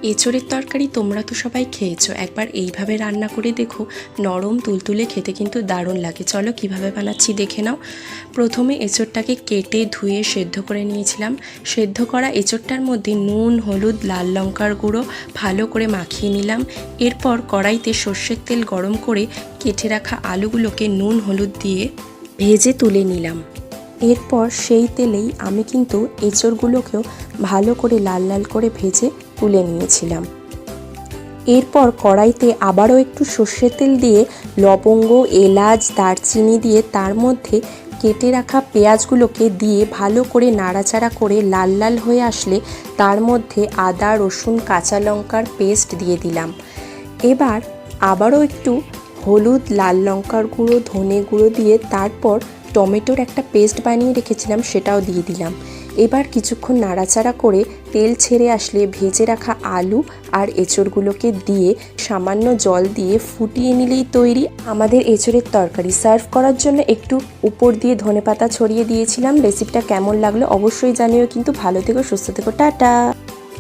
এঁচোড়ের তরকারি তোমরা তো সবাই খেয়েছো, একবার এইভাবে রান্না করে দেখো, নরম তুলতুলে খেতে কিন্তু দারুণ লাগে। চলো কিভাবে বানাচ্ছি দেখে নাও। প্রথমে এঁচোড়টাকে কেটে ধুয়ে সেদ্ধ করে নিয়েছিলাম। সেদ্ধ করা এঁচোড়টার মধ্যে নুন, হলুদ, লাল লঙ্কার গুঁড়ো ভালো করে মাখিয়ে নিলাম। এরপর কড়াইতে সর্ষের তেল গরম করে কেটে রাখা আলুগুলোকে নুন হলুদ দিয়ে ভেজে তুলে নিলাম। এরপর সেই তেলেই আমি কিন্তু এঁচোড়গুলোকেও ভালো করে লাল লাল করে ভেজে তুলে নিয়েছিলাম। এরপর কড়াইতে আবারও একটু সর্ষের তেল দিয়ে লবঙ্গ, এলাচ, দারচিনি দিয়ে তার মধ্যে কেটে রাখা পেঁয়াজগুলোকে দিয়ে ভালো করে নাড়াচাড়া করে লাল লাল হয়ে আসলে তার মধ্যে আদা, রসুন, কাঁচা লঙ্কার পেস্ট দিয়ে দিলাম। এবার আবারও একটু হলুদ, লাল লঙ্কার গুঁড়ো, ধনে গুঁড়ো দিয়ে তারপর টমেটোর একটা পেস্ট বানিয়ে রেখেছিলাম সেটাও দিয়ে দিলাম। এবার কিছুক্ষণ নাড়াচাড়া করে তেল ছেড়ে আসলে ভেজে রাখা আলু আর এঁচোড়গুলোকে দিয়ে সামান্য জল দিয়ে ফুটিয়ে নিলেই তৈরি আমাদের এঁচোড়ের তরকারি। সার্ভ করার জন্য একটু উপর দিয়ে ধনেপাতা ছড়িয়ে দিয়েছিলাম। রেসিপিটা কেমন লাগলো অবশ্যই জানিও, কিন্তু ভালো থেকো, সুস্থ থেকো, টাটা।